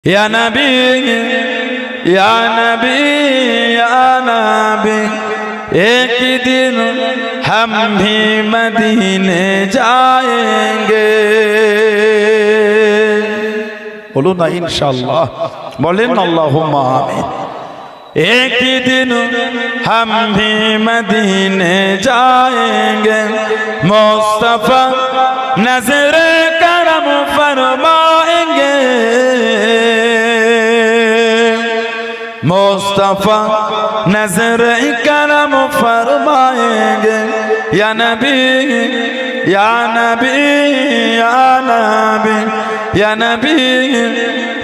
या नबी या नबी या नबी, एक दिन हम भी मदीने जाएंगे। बोलो ना इंशाअल्लाह, बोले ना अल्लाहुम्मा आमीन। एक दिन हम भी मदीने जाएंगे, मुस्तफा नजर करम फरमाएंगे, मुस्तफा नजर करम फरमाएंगे। या नबी या नबी या नबी, या नबी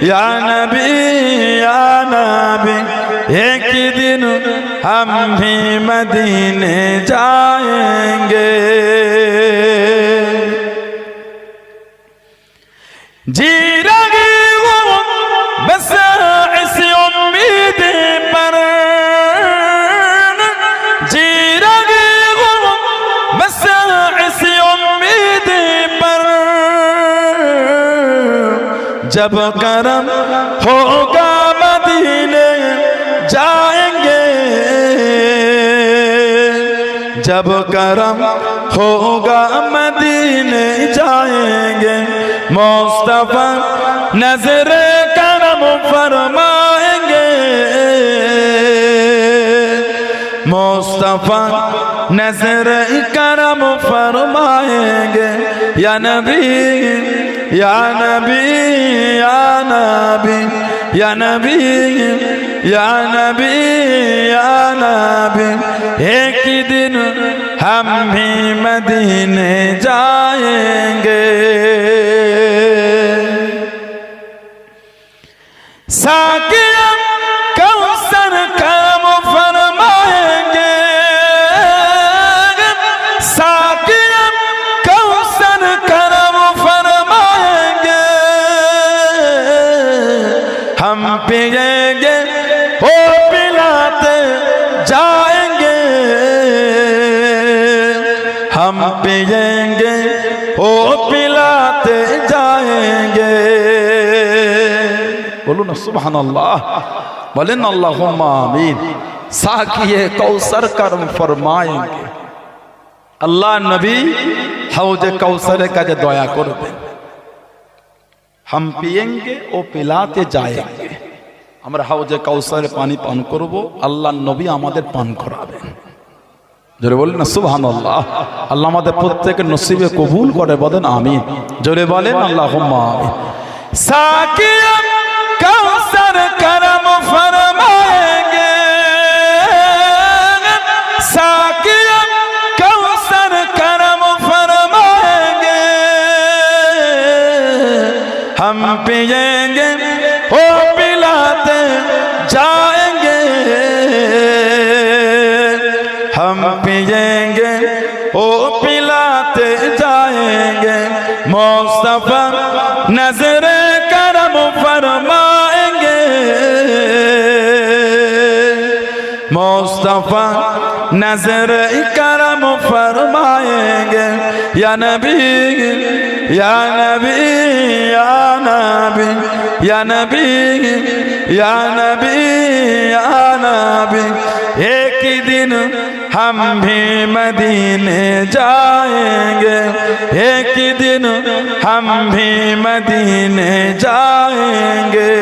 या नबी या नबी, एक दिन हम भी मदीने जाएंगे। जी रही हूँ बस इस उम्मीद पर, जी रही हूँ बस इस उम्मीद पर, जब करम होगा मदीने जाएंगे, जब करम होगा मदीने जाएंगे, मुस्तफा नजर करम फरमाएंगे, मुस्तफा नजर करम फरमाएंगे। या नबी या नबी या नबी, या नबी या नबी या नबी, एक दिन हम भी मदीने जाएंगे। साकिया कौसर काम फरमाएंगे, साकिया कौसर करम फरमाएंगे, हम पिएंगे ओ पिलाते जाएंगे, हम पिएंगे ओ पिलाते जाएंगे। बोलो ना सुभान अल्लाह, बोले ना अल्लाहुम्मा आमीन। साकिए कौसर करम फरमाएंगे, अल्लाह नबी हौजे कौसर का दया करबेन, हम पिएंगे ओ पिलाते जाएंगे। আমরা হাউজে কাউসারে পানি পান করব, আল্লাহ নবী আমাদের পান করাবেন। জোরে বলেন না সুবহানাল্লাহ। আল্লাহ আমাদের প্রত্যেকের নসিবে কবুল করে, বলেন আমিন। জোরে বলেন আল্লাহুম্মা আমিন। সাকিয়া কাউসার করম ফরমাएंगे, साकिया कौसर करम फरमाएंगे, हम पिएंगे ओ पिलाते जाएंगे, हम पिएंगे ओ पिलाते जाएंगे, मुस्तफा नजर करम फरमाएंगे, मुस्तफा नजर करम फरमाएंगे। या नबी या नबी या नबी, या नबी या नबी या नबी, एक दिन हम भी मदीने जाएंगे, एक दिन हम भी मदीने जाएंगे।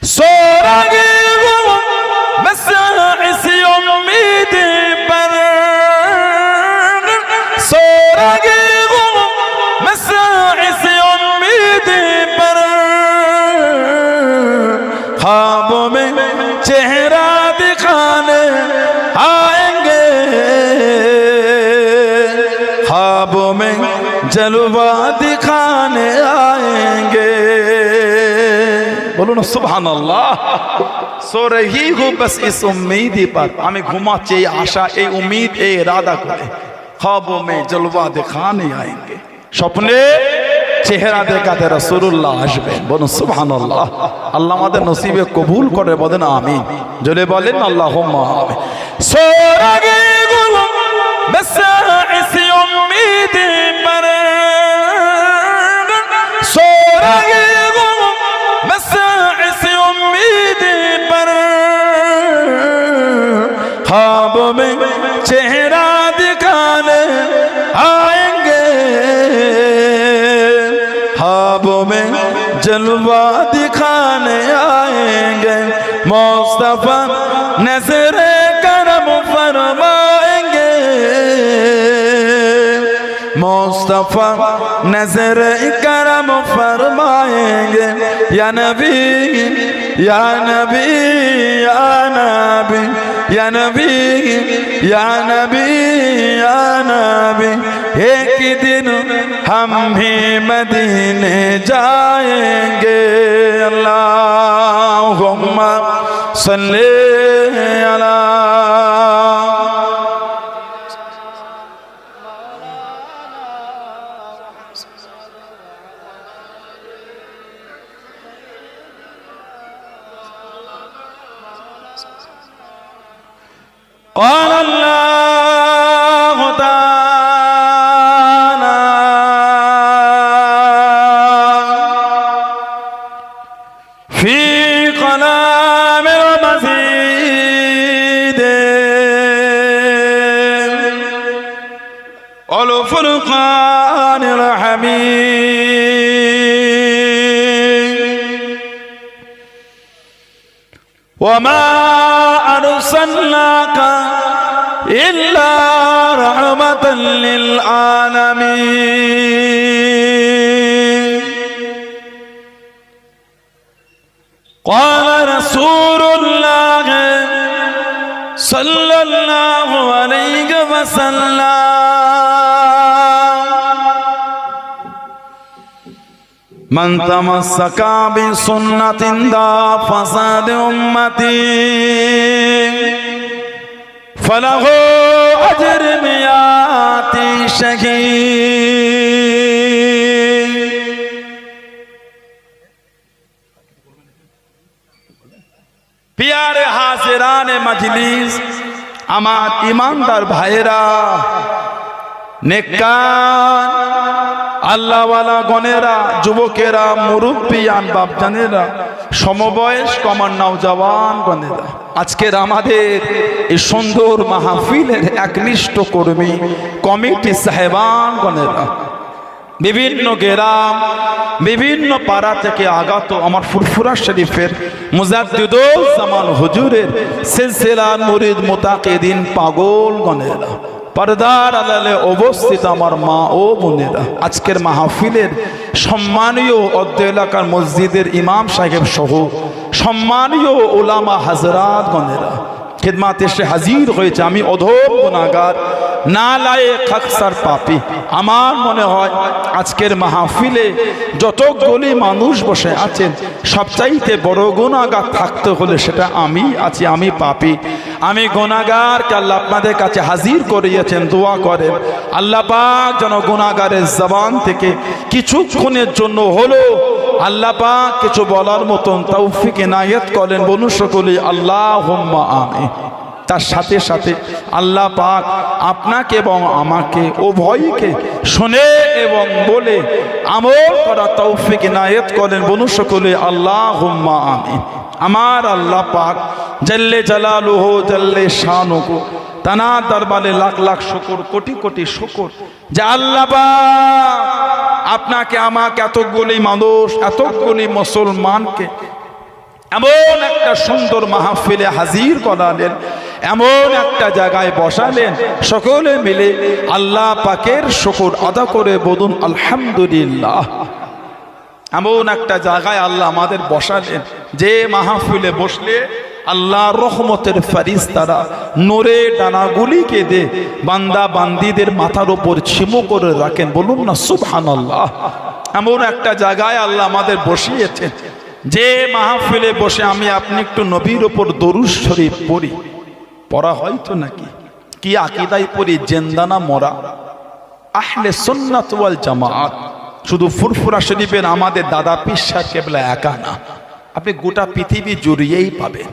सो रही हूँ बस इस उम्मीद पर, सो रही हूँ बस इस उम्मीद पर, ख्वाबों में चेहरा दिखाने आएंगे, ख्वाबों में जलवा दिखाने आएंगे। बोलो ना सुभान अल्लाह। सो रही हूँ बस इस उम्मीद पर, हमें घुमाचे आशा ए उम्मीद ए इरादा करे, ख्वाबों में जलवा दिखाने आएंगे, স্বপ্নে চেহারা দেখাতে রাসূলুল্লাহ আসবেন। বলুন সুবহানাল্লাহ। আল্লাহ আমাদের নসিবে কবুল করে, বলেন আমিন। জোরে বলেন আল্লাহুম্মা আমিন। সো রহি হूँ बस इस उम्मीद पर, ख्वाबों में जलवा दिखाने आएंगे मुस्तफा नजरे करम फरमाएंगे मुस्तफा नजर करम फरमाएंगे या नबी या नबी या नबी या नबी या नबी या नबी एक दिन हम भी मदीने जाएंगे अल्लाहुम्मा सल्ली अला قال الله تعالى في كلام المزيد والفرقان الحميد وما أرسلناك إلا رحمة للعالمين قال رسول الله صلى الله عليه وسلم من تمسك بسنة دا فساد أمتي فله أجر مئات شهيد प्यारे हाजिरान मजलिस আমার ইমানদার ভাইরা নেককার আল্লাহওয়ালা গণেরা যুবকেরা মুরব্বিয়ান বাপজানেরা সমবয়স্ক আমার নওজওয়ান গণেরা আজকের আমাদের এই সুন্দর মাহফিলের একনিষ্ঠ কর্মী কমিটি সাহেবান গণেরা বিভিন্ন গ্রাম বিভিন্ন পাড়া থেকে আগত আমার ফুরফুরা শরীফের মুজাদ্দিদুল জামান হুজুরের সিলসিলার মুরিদ মুতাকিদিন পাগল গণেরা পর্দার আড়ালে অবস্থিত আমার মা ও বোনেরা আজকের মাহফিলের সম্মানীয় অত্র এলাকার মসজিদের ইমাম সাহেব সহ সম্মানীয় উলামা হযরত গণেরা খিদমাতে এসে হাজির হয়েছে আমি অধম গুনাহগার নালায়েক আকসার পাপী আমার মনে হয় আজকের মাহফিলে যতগুলি মানুষ বসে আছেন সবচাইতে বড় গুনাহগার থাকতে হলে সেটা আমি আছি আমি পাপী আমি গুনাহগারকে আল্লাহ আপনাদের কাছে হাজির করিয়েছেন দোয়া করেন আল্লাহ পাক যেন গুনাহগারের জবান থেকে কিছুক্ষণের জন্য হলো আল্লাহ পাক কিছু বলার মতন তৌফিক ইনায়েত করেন বলুন সকলে আল্লাহুম্মা আমিন তার সাথে সাথে আল্লাহ পাক আপনাকে এবং আমাকে উভয়কে শুনে এবং বলে আমল করা তৌফিক ইনায়েত করেন বলুন সকলে আল্লাহুম্মা আমিন আমার আল্লাহ পাক জাল্লে জালালুহু জাল্লে শানুহু তানা দরবারে লাখ লাখ শুকর কোটি কোটি শুকর যে আল্লাহ পাক আপনাকে আমাকে এতগুলি মানুষ এতগুলি মুসলমানকে এমন একটা সুন্দর মাহফিলে হাজির করালেন এমন একটা জায়গায় বসালেন সকলে মিলে আল্লাহ পাকের শুকর আদা করে বলুন আলহামদুলিল্লাহ এমন একটা জায়গায় আল্লাহ আমাদের বসালেন যে মাহফিলে বসলে আল্লাহর রহমতের ফেরেশতারা নূরে ডানাগুলিকে দে বান্দা বান্দীদের মাথার উপর ছিমো করে রাখেন বলুন না সুবহানাল্লাহ এমন একটা জায়গায় আল্লাহ আমাদের বসিয়েছেন যে মাহফিলে বসে আমি আপনি একটু নবীর উপর দরুদ শরীফ পড়ি পড়া হয়তো নাকি কি আকীদায় পড়ি জিন্দানা মরা আহলে সুন্নাত ওয়াল জামাত শুধু ফুরফুরা শরীফের আমাদের দাদা পীর সাহেব কেবলা একা না আপনি গোটা পৃথিবী জুড়িয়েই পাবেন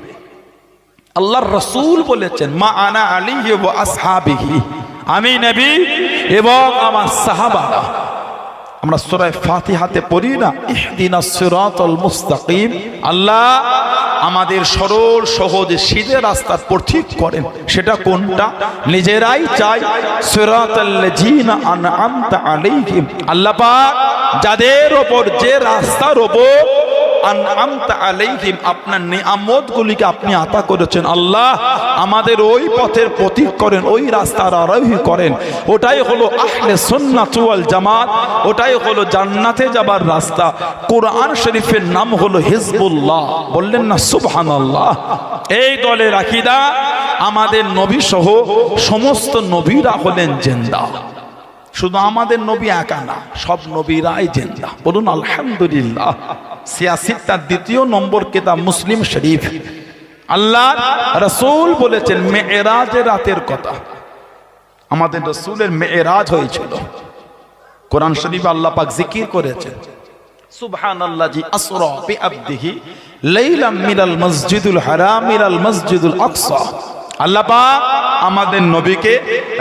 আল্লাহর রাসূল বলেছেন মা আনা আলাইহি ওয়া আসহাবিহি আমি নবী এবং আমার সাহাবারা আমরা সূরা ফাতিহাতে পড়ি না ইহদিনাস সিরাতাল মুস্তাকিম আল্লাহ আমাদের সরল সহজ সিধে রাস্তার পথিক করেন। সেটা কোনটা? নিজেরাই চাই সিরাতাল্লাযীনা আনআমতা আলাইহিম, আল্লাহ পাক যাদের ওপর যে রাস্তার ওপর আনআমতা আলাইহিম আপনার নিয়ামতগুলিকে আপনি আতা করেছেন, আল্লাহ আমাদের ওই পথের পথিক করেন, ওই রাস্তার আরোহী করেন। ওটাই হলো আহলে সুন্নাত ওয়াল জামাত, ওটাই হলো জান্নাতে যাবার রাস্তা। কোরআন শরীফের নাম হলো হিজবুল্লাহ, বললেন না সুবহানাল্লাহ। এই দলের আকীদা আমাদের নবী সহ সমস্ত নবীরা হলেন জিন্দা। শুধু আমাদের নবী একা না, সব নবীরাই জিন্দা, বলুন আলহামদুলিল্লাহ। সিয়াসিত্তার 2 নম্বর কিতাব মুসলিম শরীফ, আল্লাহ রাসূল বলেছেন মেরাজের রাতের কথা। আমাদের রাসূলের মেরাজ হয়েছিল। কোরআন শরীফে আল্লাহ পাক জিকির করেছেন সুবহানাল্লাযী আসরা বিআবদিহি লাইলাম মিনাল মসজিদুল হারাম ইলাল মসজিদুল আকসা। আল্লাহ পাক আমাদের নবীকে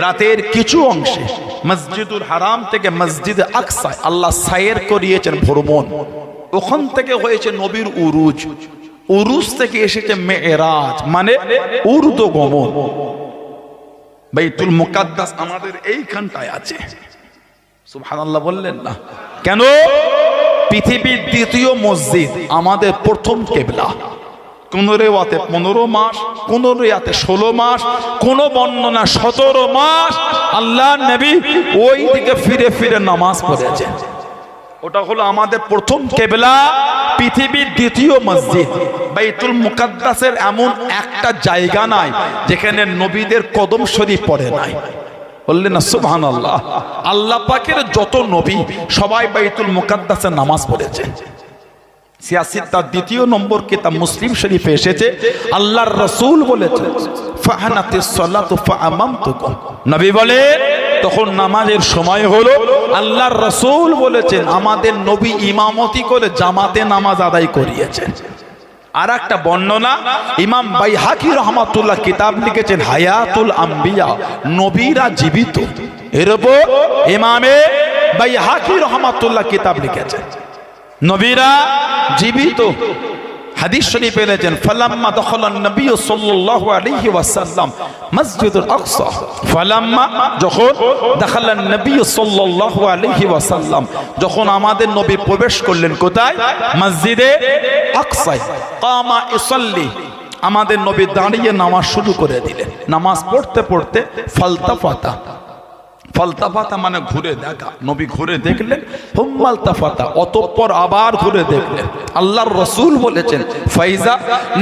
রাতের কিছু অংশে মসজিদুল হারাম থেকে মসজিদে আকসা আল্লাহ সায়ের করিয়েছেন, ভ্রমণ। ওখান থেকে হয়েছে নবীর উরুজ, উরুজ থেকে এসেছে মেরাজ, মানে ঊর্ধ্বগমন। বাইতুল মুকাদ্দাস আমাদের এইখানটায় আছে, সুবহানাল্লাহ বললেন না কেন? পৃথিবীর 2য় মসজিদ, আমাদের প্রথম কিবলা। কোন রেওয়াতে 15 মাস, কোন রেওয়াতে 16 মাস, কোন বর্ণনা 17 মাস আল্লাহ নবী ওই দিকে ফিরে ফিরে নামাজ পড়েছেন। ওটা হলো আমাদের প্রথম কিবলা, পৃথিবীর 2য় মসজিদ। বাইতুল মুকাদ্দাসের এমন একটা জায়গা নাই যেখানে নবীদের কদম শরীফ পড়ে নাই, বললেন না সুবহানাল্লাহ। আল্লাহ পাকের যত নবী সবাই বাইতুল মুকাদ্দাসে নামাজ পড়েছেন। সিয়াসিত্তার 2 নম্বর কিতাব মুসলিম শরীফে এসেছে, আল্লাহর রাসূল বলেছেন ফাহানাতিস সালাতু ফাআমামতুকুম, নবী বলেন তখন নামাজের সময় হলো। আল্লাহর রাসূল বলেছেন আমাদের নবী ইমামতি করে জামাতে নামাজ আদায় করিয়েছেন। আর একটা বর্ণনা ইমাম বাইহাকি রহমাতুল্লাহ কিতাব লিখেছেন হায়াতুল আম্বিয়া, নবীরা জীবিত। এর উপর ইমামে বাইহাকি রহমাতুল্লাহ কিতাব লিখেছেন নবীরা জীবিত। হাদিস শরীফে এনেছেন ফালাম্মা দখলান নবী সাল্লাল্লাহু আলাইহি ওয়াসাল্লাম মসজিদুল আকসা, ফালাম্মা যখন দখলান নবী সাল্লাল্লাহু আলাইহি ওয়াসাল্লাম যখন আমাদের নবী প্রবেশ করলেন কোথায়? মসজিদে আকসায়। কামা ইসাল্লি, আমাদের নবী দাঁড়িয়ে নামাজ শুরু করে দিলেন। নামাজ পড়তে পড়তে ফালতাফাতা, ফালতাফাতা মানে ঘুরে দেখা, নবী ঘুরে দেখলেন। হুম্মালতাফাতা, অতঃপর আবার ঘুরে দেখলেন। আল্লাহর রাসূল বলেছেন ফাইজা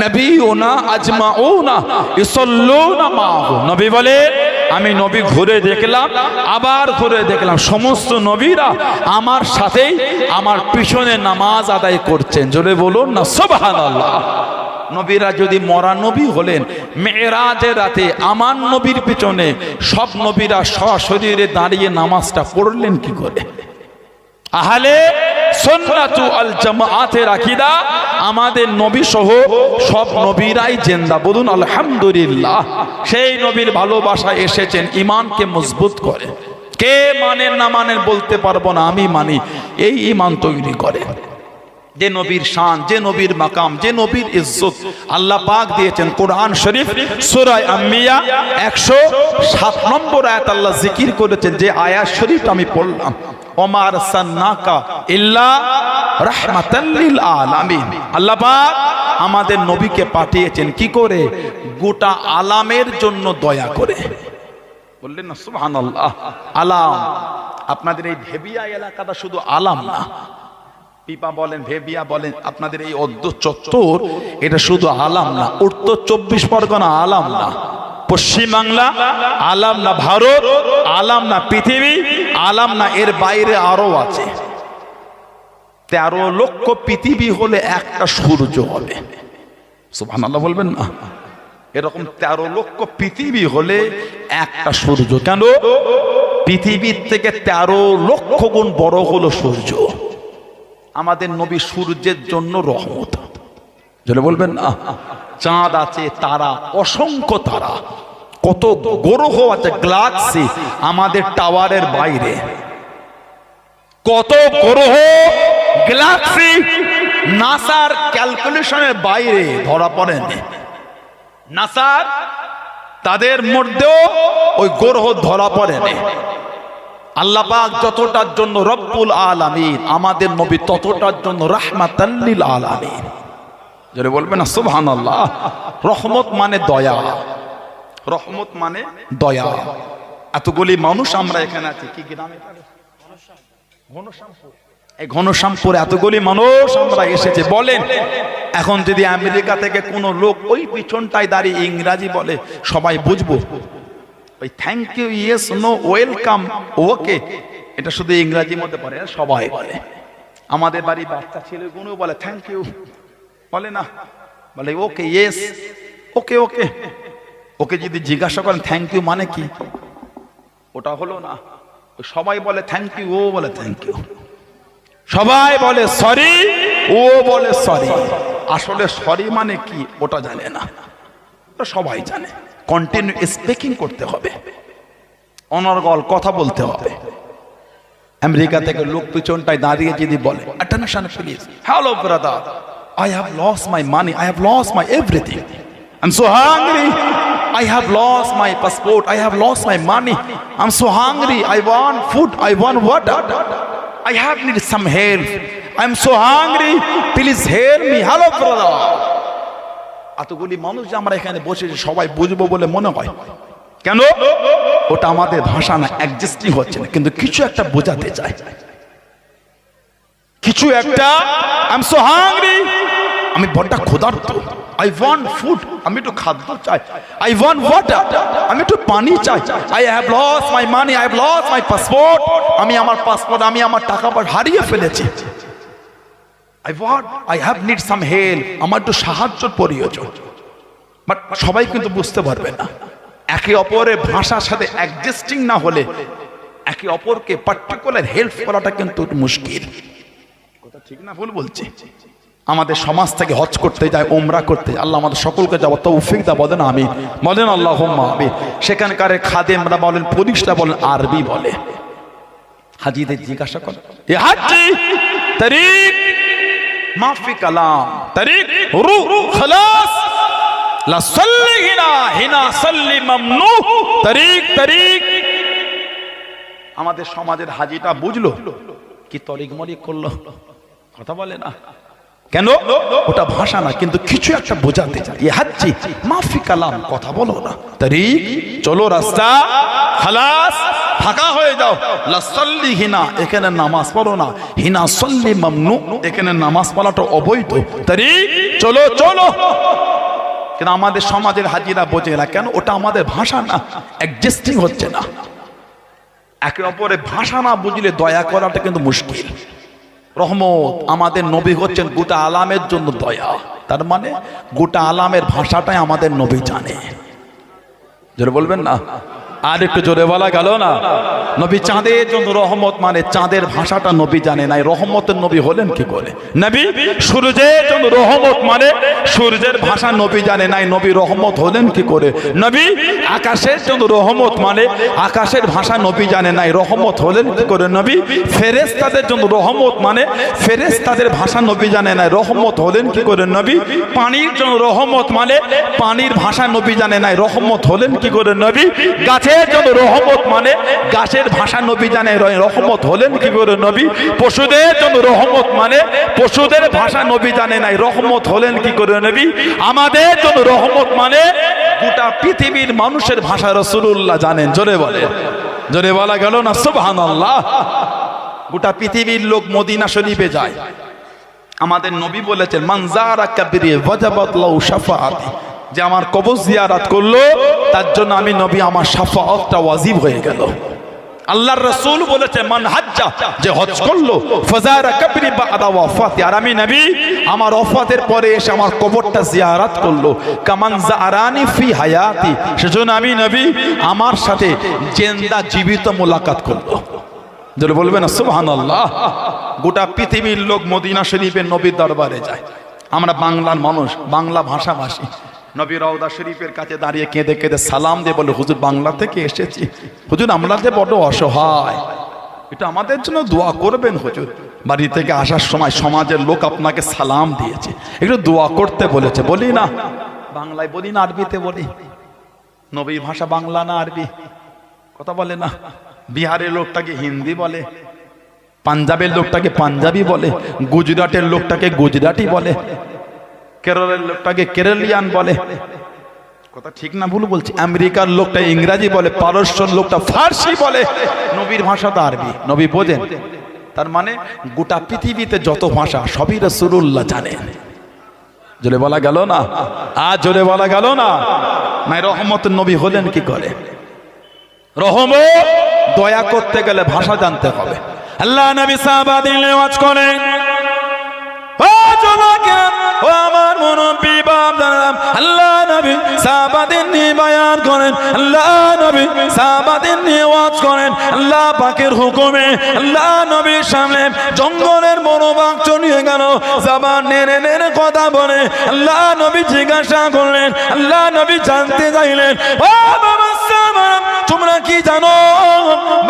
নবিয়ুনা আজমাউনা ইসাল্লুনা মাহু, নবী বলেন আমি নবী ঘুরে দেখলাম, আবার ঘুরে দেখলাম, সমস্ত নবীরা আমার সাথেই আমার পিছনে নামাজ আদায় করছেন। জোরে বলুন না সুবহানাল্লাহ। নবীরা যদি মরা নবী হলেন, মেরাজের রাতে আমার নবীর পিছনে সব নবীরা সশরীরে দাঁড়িয়ে নামাজটা পড়লেন কি করে? আহলে সুন্নাত ওয়াল জামাতের আকীদা আমাদের নবী সহ সব নবীরাই জিন্দা, বলুন আলহামদুলিল্লাহ। সেই নবীর ভালোবাসা এসেছেন ঈমানকে মজবুত করে। কে মানেন না মানেন বলতে পারবো না, আমি মানি। এই ঈমান তৈরি করে যে নবীর শান, যে নবীর মাকাম, যে নবীর ইজ্জত আল্লাহ পাক দিয়েছেন। কোরআন শরীফ সূরা আম্বিয়া 107 নম্বর আয়াত আল্লাহ জিকির করেছেন, যে আয়াত শরীফ আমি পড়লাম ওমা আরসালনাকা ইল্লা রাহমাতাল লিল আলামিন। আল্লাহ পাক আমাদের নবীকে পাঠিয়েছেন কি করে? গোটা আলামের জন্য দয়া করে, বললেন না সুবহানাল্লাহ। আলাম, আপনাদের এই ভেবিয়া এলাকাটা শুধু আলাম না, পিপা বলেন, ভেবিয়া বলেন, আপনাদের এই অদ্য চত্বর এটা শুধু আলাম না, উত্তর 24 পরগনা আলাম না, পশ্চিমবাংলা আলাম না, ভারত আলাম না, পৃথিবী আলাম না, এর বাইরে আরো আছে। 13 লক্ষ পৃথিবী হলে একটা সূর্য হবে, সুবহানাল্লাহ বলবেন না? এরকম 13 লক্ষ পৃথিবী হলে একটা সূর্য। কেন? পৃথিবীর থেকে 13 লক্ষ গুণ বড় হলো সূর্য। আমাদের নবী সূর্যের জন্য রহমত, যেটা বলবেন না। চাঁদ আছে, তারা, অসংখ্য তারা, কত গ্রহ আছে, গ্যালাক্সি আমাদের টাওয়ারের বাইরে, কত গ্রহ গ্যালাক্সি নাসার ক্যালকুলেশনের বাইরে ধরা পড়েনি। নাসার তাদের মধ্যেও ওই গ্রহ ধরা পড়েনি। আল্লাহ পাক যতটার জন্য রব্বুল আলামিন, আমাদের নবী ততটার জন্য রাহমাতাল লিল আলামিন। যারা বলবেন না সুবহানাল্লাহ। রহমত মানে দয়া, রহমত মানে দয়া। এতগুলি মানুষ আমরা এখানে আছি, কি গ্রামে? ঘনশ্যামপুর। এই ঘনশ্যামপুরে এতগুলি মানুষ আমরা এসেছে। বলেন এখন যদি আমেরিকা থেকে কোনো লোক ওই পিছনটায় দাঁড়িয়ে ইংরাজি বলে, সবাই বুঝবো? ওই thank you, yes, no, welcome, okay, এটা শুধু ইংরাজির মধ্যে পড়ে, সবাই বলে। আমাদের বাড়ি বাচ্চা ছেলেগুলো বলে থ্যাংক ইউ, বলে না, বলে ওকে, ইয়েস, ওকে, ওকে। ওকে যদি জিজ্ঞাসা করেন থ্যাংক ইউ মানে কি, ওটা হলো না। সবাই বলে থ্যাংক ইউ, ও বলে থ্যাংক ইউ। সবাই বলে সরি, ও বলে সরি। আসলে সরি মানে কি ওটা জানে না, সবাই জানে। কন্টিনিউ স্পিকিং করতে হবে, অনর্গল কথা বলতে হবে। আমেরিকা থেকে লোক পিছনটায় দাঁড়িয়ে যদি বলে attention please, hello brother, I have lost my money, I have lost my everything, I'm so hungry, I have lost my passport, I have lost my money, I'm so hungry, I want food, I want water, I have need some help, I'm so hungry, please help me, hello brother। এতগুলি মানুষ যে আমরা এখানে বসেছি সবাই বুঝবো বলে মনে হয়, কেন? ওটা আমাদের ভাষা না, অ্যাডজাস্টিং হচ্ছে না, কিন্তু কিছু একটা বোঝাতে চাই, কিছু একটা। আই এম সো হাংরি, আমি বড়টা ক্ষুধার্ত। আই ওয়ান্ট ফুড, আমি একটু খাদ্য চাই। আই ওয়ান্ট ওয়াটার, আমি একটু পানি চাই। I have lost my money, I have lost my passport, আমি আমার পাসপোর্ট, আমি আমার টাকা হারিয়ে ফেলেছি। I have need some help, আমার একটু সাহায্য প্রয়োজন। বাট সবাই কিন্তু বুঝতে পারবে না। একে অপরের ভাষার সাথে অ্যাডজাস্টিং না হলে একে অপরকে পার্টিকুলার হেল্প করাটা কিন্তু মুশকিল। কথা ঠিক না ভুল বলছি? আমাদের সমাজ থেকে হজ করতে যায়, ওমরা করতে যায়, আল্লাহ আমাদের সকলকে যাওয়ার তৌফিক দাও, বলেন আমিন, বলেন আল্লাহুম্মা আমিন। সেখানকার খাদেমরা বলেন, পুলিশরা বলেন, আরবি বলে। হাজিদের জিজ্ঞাসা করে, এ হাজি তারিক মাফি কালাম, তারিক রু খালাস, লা সাল্লি হিনা হিনা সাল্লি মামনু, তারিক তারিক। আমাদের সমাজের হাজিটা বুঝলো কি তরিক মরিক করলো, কথা বলে না কেন? ওটা ভাষা না, কিন্তু কিছু একটা বোঝাতে চায়। এ হাজি মাফি কালাম, কথা বলো না, তারিক চলো রাস্তা, খালাস ফাঁকা হয়ে যাও, লা সাল্লি হিনা, এখানে নামাজ পড়ো না, হিনা সাল্লি মামনু, এখানে নামাজ পড়াটা অবৈধ, তারিক চলো চলো। কিন্তু আমাদের সমাজের হাজিরা বোঝে না, কেন? ওটা আমাদের ভাষা না, অ্যাডজাস্টিং হচ্ছে না। একে অপরের ভাষা না বুঝলে দয়া করাটা কিন্তু মুশকিল। রহমত, আমাদের নবী হচ্ছেন গোটা আলামের জন্য দয়া, তার মানে গোটা আলামের ভাষাটাই আমাদের নবী জানে। জোরে বলবেন না, আর একটু জোরে বলা গেল না? নবী চাঁদের জন্য রহমত, মানে চাঁদের ভাষাটা নবী জানে নাই, রহমতের নবী হলেন কি করে? নবী সূর্যের জন্য রহমত, মানে সূর্যের ভাষা নবী জানে নাই, নবী রহমত হলেন কি করে? নবী আকাশের জন্য রহমত, মানে আকাশের ভাষা নবী জানে নাই, রহমত হলেন কি করে? নবী ফেরেশতাদের জন্য রহমত, মানে ফেরেশতাদের ভাষা নবী জানে নাই, রহমত হলেন কি করে? নবী পানির জন্য রহমত, মানে পানির ভাষা নবী জানে নাই, রহমত হলেন কি করে? নবী গাছের জন্য রহমত, মানে গাছের ভাষা নবী জানে, রহমত হলেন কি করে? নবী পশুদের জন্য রহমত, মানে পশুদের ভাষা নবী জানে নাই, রহমত হলেন কি করে? নবী আমাদের জন্য রহমত, মানে গোটা পৃথিবীর মানুষের ভাষা রাসূলুল্লাহ জানেন। জোরে বলে, জোরে বলা গেল না? সুবহানাল্লাহ। গোটা পৃথিবীর লোক মদিনা শরীফে যায়, আমাদের নবী বলেছেন মান যারা কাবরি ওয়াজাবাত লাহু শাফাআতি, যে আমার কবর জিয়ারত করলো তার জন্য আমি নবী আমার শাফাআতটা ওয়াজিব হয়ে গেল। আল্লাহর রাসূল বলেছে মান হাজ্জা, যে হজ করলো, ফাজারা কবরি বাদা ওয়াফাতি, আর আমি নবী আমার ওফাতের পরে এসে আমার কবরটা জিয়ারত করলো, কামান জারানি ফি হায়াতি, সেজন্য আমি নবী আমার সাথে জিন্দা জীবিত মোলাকাত করলো। যারা বলবেন সুবহানাল্লাহ। গোটা পৃথিবীর লোক মদিনা শরীফের নবীর দরবারে যায়, আমরা বাংলার মানুষ, বাংলা ভাষাভাষী, নবী রওজা শরীফের কাছে দাঁড়িয়ে কেঁদে কেঁদে সালাম দিয়ে বলে হুজুর বাংলা থেকে এসেছি, হুজুর আমরা যে বড় অসহায়, এটা আমাদের জন্য দোয়া করবেন হুজুর। বাড়ি থেকে আসার সময় সমাজের লোক আপনাকে সালাম দিয়েছে, একটু দোয়া করতে বলেছে, বলি না? বাংলায় বলি না আরবিতে বলি? নবীর ভাষা বাংলা না আরবি? কথা বলে না? বিহারের লোকটাকে হিন্দি বলে, পাঞ্জাবের লোকটাকে পাঞ্জাবি বলে, গুজরাটের লোকটাকে গুজরাটি বলে, কেরলের লোকটাকে কেরলিয়ান বলে। কথা ঠিক না ভুল বলছি? আমেরিকার লোকটা ইংরেজি বলে, পারস্যের লোকটা ফার্সি বলে, নবীর ভাষা তো আরবি। নবী বোঝেন? তার মানে গোটা পৃথিবীতে যত ভাষা সবই রাসূলুল্লাহ জানেন। জোরে বলা গেল না? আজ জোরে বলা গেল না? নাই রহমতের নবী হলেন কি করে? রহমত দয়া করতে গেলে ভাষা জানতে হবে। আল্লাহ নবী সাহাবাদের ওয়াজ করেন, ও যুবকেরা, ও আমার মুরব্বি বাপদাদা, আল্লাহ নবী সাহাবাদের নিয়ে বায়ান করেন, আল্লাহ নবী সাহাবাদের নিয়ে ওয়াজ করেন। আল্লাহ পাকের হুকুমে আল্লাহ নবীর সামনে জঙ্গলের মনোবাগ চলিয়ে গেল, জবান নেড়ে নেড়ে কথা বলে। আল্লাহ নবী জিজ্ঞাসা করলেন, আল্লাহ নবী জানতে চাইলেন, ও বাবা সাহাবা, তোমরা কি জানো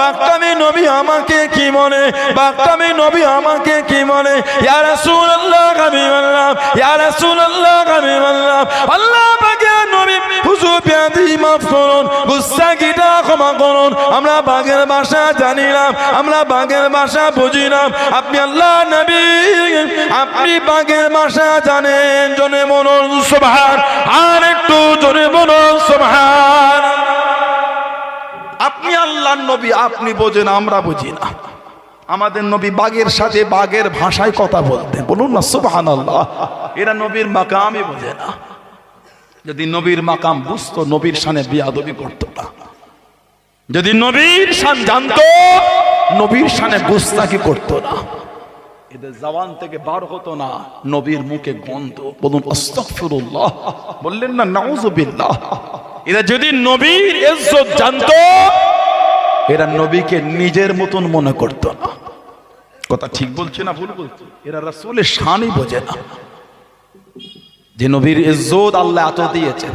বাক্কামি নবী আমাকে কি বলে? বাক্কামি নবী আমাকে কি বলে? ইয়া রাসূলুল্লাহ হাবিবাল্লাহ, ইয়া রাসূলুল্লাহ হাবিবাল্লাহ, আল্লাহ পাকের নবী হুজুর বিয়াদি মাফ করুন, গুস্তাখিটা ক্ষমা করুন, আমরা বাগের ভাষা জানি না, আমরা বাগের ভাষা বুঝি না। আপনি আল্লাহ নবী, আপনি বাগের ভাষা জানেন, জোরে বলুন সুবহান। আর একটু জোরে বলুন সুবহান। আপনি আল্লাহর নবী, আপনি বোঝেন, আমরা বুঝি না। আমাদের নবী বাগের সাথে বাগের ভাষায় কথা বলতেন, বলুন না সুবহানাল্লাহ। এরা নবীর মাকামই বোঝে না। যদি নবীর মাকাম বুঝতো, নবীর শানে বেয়াদবি করতো না। যদি নবীর শান জানতো, নবীর শানে গুস্তাখি করতো না। এদের জবান থেকে বার হতো না নবীর মুখে গন্ধ। বলুন আস্তাগফিরুল্লাহ, বললেন না নাউযুবিল্লাহ। এরা যদি নবীর ইজ্জত জানতো, এরা নবীকে নিজের মতন মনে করতো না। কথা ঠিক বলছে না ভুল বলছে? এরা রাসূলের শানই বোঝে না, যে নবীর ইজ্জত আল্লাহ এত দিয়েছে।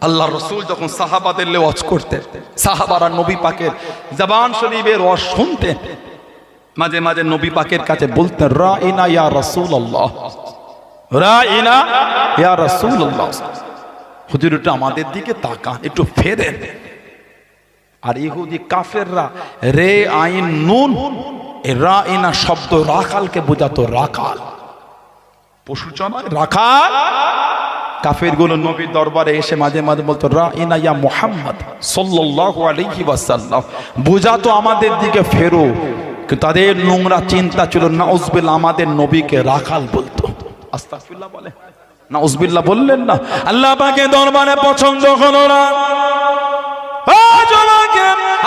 আল্লাহ রাসূল যখন সাহাবাদের ওয়াজ করতেন, সাহাবারা নবী পাকের জবান শরীফের ওয়াজ শুনতেন, মাঝে মাঝে নবী পাকের কাছে বলতেন, রাইনা ইয়া রাসূলুল্লাহ, রাইনা ইয়া রাসূলুল্লাহ, হুজুর একটু আমাদের দিকে তাকান, একটু ফেরেন। আর ইহুদি কাফেররা রে আইন নুন, রাইনা শব্দ রাখালকে বোঝাতো, রাখাল, পশু চড়ায় রাখাল। কাফের গুলো নবীর দরবারে এসে মাঝে মাঝে বলতো, রাইনা ইয়া মুহাম্মদ সাল্লাল্লাহু আলাইহি ওয়াসাল্লাম, বোঝাতো আমাদের দিকে ফেরো। কিন্তু তাদের নোংরা চিন্তা ছিল, নাউজুবিল্লাহ, আমাদের নবীকে রাখাল বলতো। আস্তাগফিরুল্লাহ বলে, নাউজুবিল্লাহ বললেন না? আল্লাহ পাকের দরবারে পছন্দ হলো না।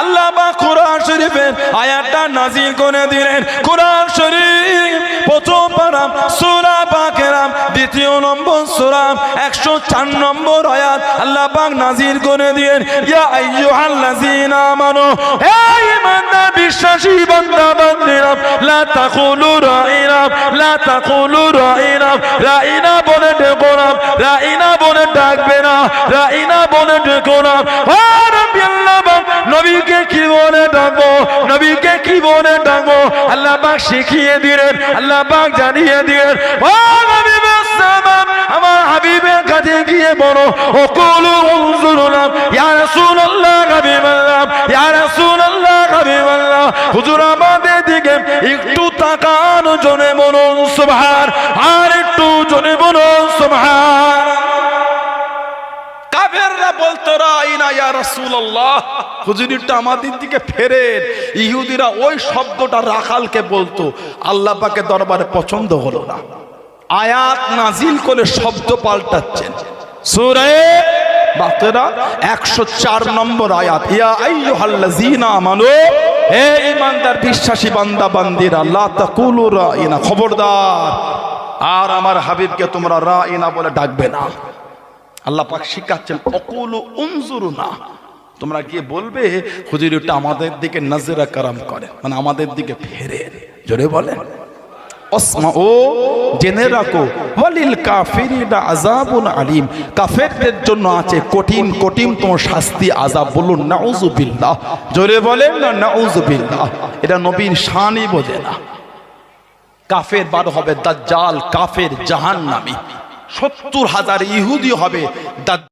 আল্লাহ পাক কুরআন শরীফের আয়াতটা নাযিল করে দিলেন। কুরআন শরীফ প্রথম পারা সূরা বাকারা, দ্বিতীয় নম্বর সূরা 104 নম্বর আয়াত আল্লাহ পাক নাযিল করে দিলেন, ইয়া আইয়ুহাল্লাযীনা আমানু, হে ঈমানদার বিশ্বাসী বান্দা বান্দীরা, লা তাকুলু রাইনা, লা তাকুলু রাইনা, রাইনা বলে ডেকো না, রাইনা বলে ডাকবে না, রাইনা বলে ডেকো না। ও নবী, আল্লাহ পাক নবীকে কি বলে ডাকবো, নবীকে কি বলে ডাকবো আল্লাহ পাক শিখিয়ে দিলেন, আল্লাহ পাক জানিয়ে দিলেন। ও নবী সাল্লাম, আমার হাবিবের কাছে গিয়ে বলো, ও কুলু উনজুরুনা ইয়া রাসূলুল্লাহ হাবিবাল্লাহ, ইয়া রাসূলুল্লাহ হাবিবাল্লাহ, হুজুর আমাদের দিকে একটু তাকান, জোরে বলুন সুবহান। আর একটু জোরে বলুন সুবহান। কাফেররা বলতো, রাইনা ইয়া রাসূলুল্লাহ, হুজুরটা আমাদের দিকে ফেরেন। ইহুদিরা ওই শব্দটা রাখালকে বলতো। আল্লাহ পাকের দরবারে পছন্দ হলো না, আয়াত নাজিল করে শব্দ পাল্টাচ্ছেন। সূরা বাকারা 104 নম্বর আয়াত, ইয়া আইয়ুহাল্লাযীনা আমানু, হে ঈমানদার বিশ্বাসী বান্দা বান্দীরা, লা তাকুলু রাইনা, খবরদার আর আমার হাবিবকে তোমরা রাইনা বলে ডাকবে না। আল্লাহ পাক শিখাচ্ছেন, অকুলু উনজুরুনা, তোমরা গিয়ে বলবে হুজুরটা আমাদের দিকে নজরে করম করে, মানে আমাদের দিকে ফেরে। জোরে বলেন, ওয়াসমাউ, জেনে রাখো, ওয়ালিল কাফিরিনা আযাবুন আলীম, কাফেরদের জন্য আছে কঠিন কঠিন তোমার শাস্তি, আযাব। বলুন নাউযুবিল্লাহ, জোরে বলেন না নাউযুবিল্লাহ। এটা নবীর শানই বোঝে না। কাফের বার হবে দাজ্জাল, কাফের জাহান্নামী, 70,000 ইহুদি হবে দাজ্জাল।